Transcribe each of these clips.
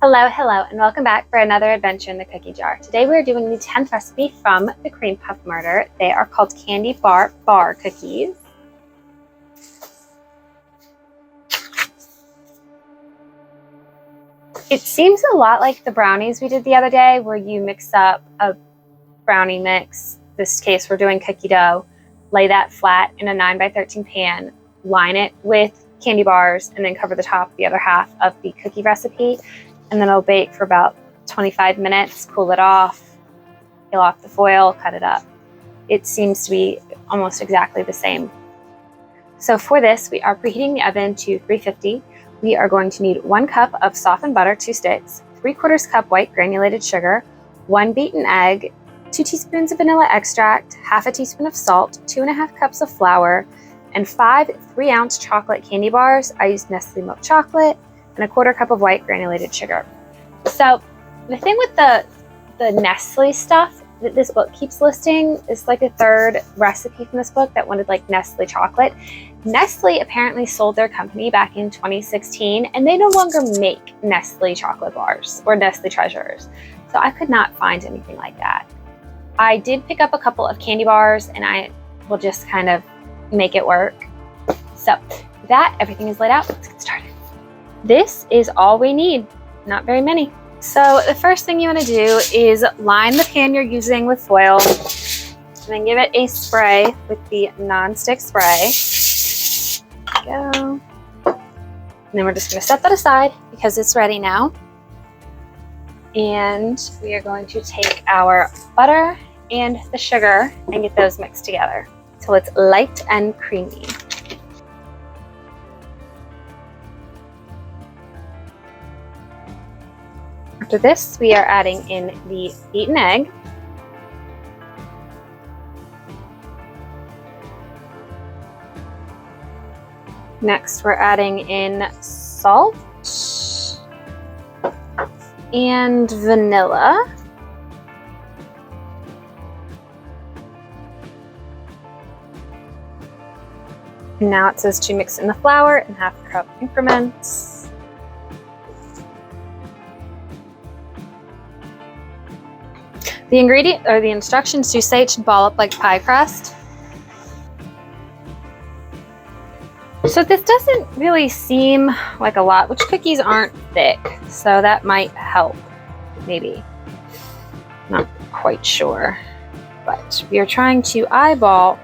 Hello, hello, and welcome back for another adventure in the cookie jar. Today we are doing the 10th recipe from the Cream Puff Murder. They are called Candy Bar Cookies. It seems a lot like the brownies we did the other day, where you mix up a brownie mix. This case we're doing cookie dough. Lay that flat in a 9x13 pan, line it with candy bars, and then cover the top, the other half of the cookie recipe. And then it'll bake for about 25 minutes, cool it off, peel off the foil, cut it up. It seems to be almost exactly the same. So for this, we are preheating the oven to 350. We are going to need 1 cup of softened butter, 2 sticks, 3/4 cup white granulated sugar, 1 beaten egg, 2 teaspoons of vanilla extract, half a teaspoon of salt, 2.5 cups of flour, and 5 3-ounce chocolate candy bars. I used Nestle milk chocolate, and 1/4 cup of white granulated sugar. So the thing with the Nestle stuff that this book keeps listing is like a third recipe from this book that wanted like Nestle chocolate. Nestle apparently sold their company back in 2016, and they no longer make Nestle chocolate bars or Nestle treasures. So I could not find anything like that. I did pick up a couple of candy bars, and I will just kind of make it work. So with that, everything is laid out. Let's get started. This is all we need, not very many. So the first thing you want to do is line the pan you're using with foil, and then give it a spray with the non-stick spray. There we go. And then we're just going to set that aside because it's ready now. And we are going to take our butter and the sugar and get those mixed together till it's light and creamy. After this, we are adding in the beaten egg. Next, we're adding in salt and vanilla. And now it says to mix in the flour in 1/2 cup increments. The instructions do say it should ball up like pie crust. So this doesn't really seem like a lot, which cookies aren't thick, so that might help, maybe. Not quite sure, but we are trying to eyeball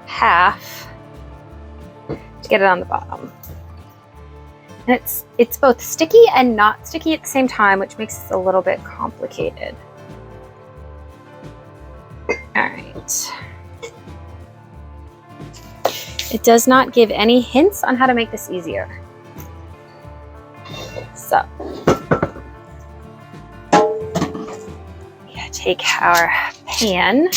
half to get it on the bottom. And it's both sticky and not sticky at the same time, which makes this a little bit complicated. All right. It does not give any hints on how to make this easier. So, yeah, take our pan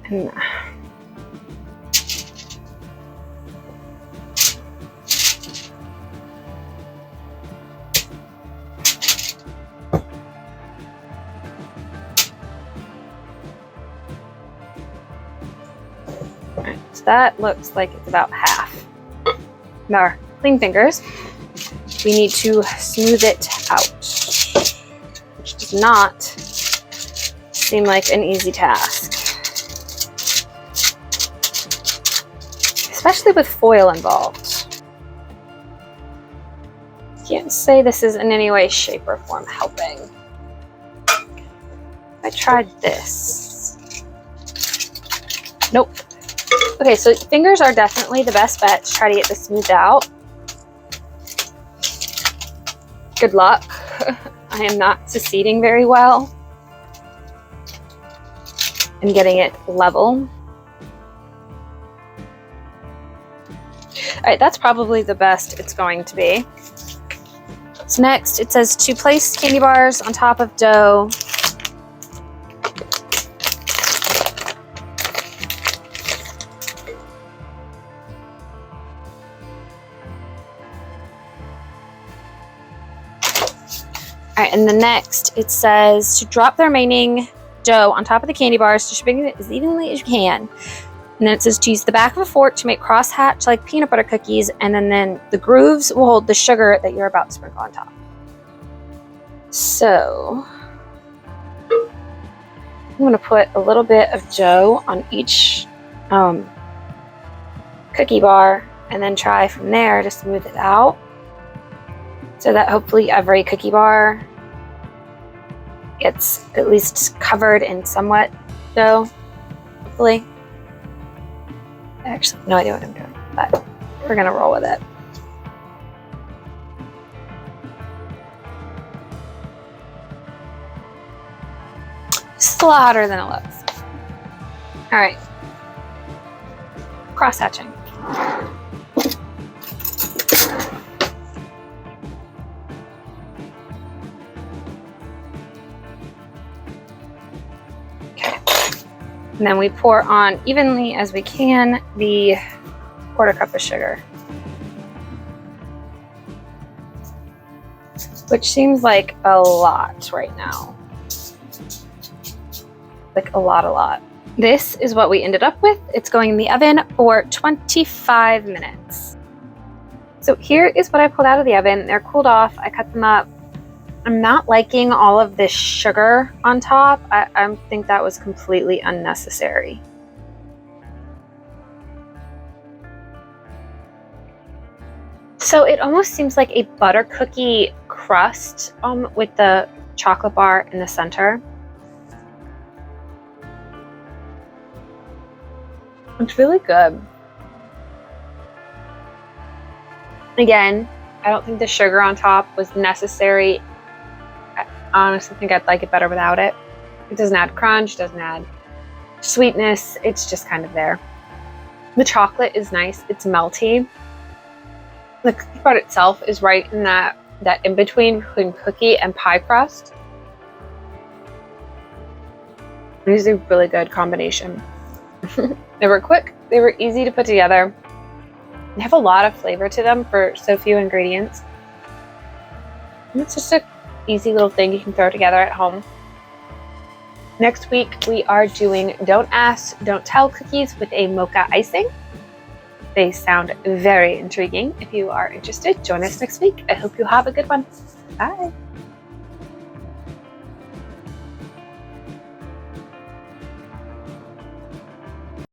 and that looks like it's about half. Now, our clean fingers, we need to smooth it out, which does not seem like an easy task, especially with foil involved. Can't say this is in any way, shape, or form helping. I tried this. Nope. Okay, so fingers are definitely the best bet to try to get this smoothed out. Good luck. I am not succeeding very well in getting it level. All right, that's probably the best it's going to be. So next, it says to place candy bars on top of dough. All right, and the next, it says to drop the remaining dough on top of the candy bars, distributing it as evenly as you can. And then it says to use the back of a fork to make crosshatch like peanut butter cookies, and then the grooves will hold the sugar that you're about to sprinkle on top. So I'm going to put a little bit of dough on each cookie bar, and then try from there to smooth it out so that hopefully every cookie bar gets at least covered in somewhat dough, hopefully. I actually have no idea what I'm doing, but we're gonna roll with it. It's a lot hotter than it looks. All right, cross-hatching. And then we pour on evenly as we can the 1/4 cup of sugar, which seems like a lot right now. Like a lot. This is what we ended up with. It's going in the oven for 25 minutes. So here is what I pulled out of the oven. They're cooled off. I cut them up. I'm not liking all of this sugar on top. I think that was completely unnecessary. So it almost seems like a butter cookie crust with the chocolate bar in the center. It's really good. Again, I don't think the sugar on top was necessary. I honestly think I'd like it better without it. It doesn't add crunch, doesn't add sweetness. It's just kind of there. The chocolate is nice. It's melty. The cookie part itself is right in that in-between between cookie and pie crust. This is a really good combination. They were quick. They were easy to put together. They have a lot of flavor to them for so few ingredients. And it's just an easy little thing you can throw together at home. Next week, we are doing Don't Ask, Don't Tell cookies with a mocha icing. They sound very intriguing. If you are interested, join us next week. I hope you have a good one. Bye.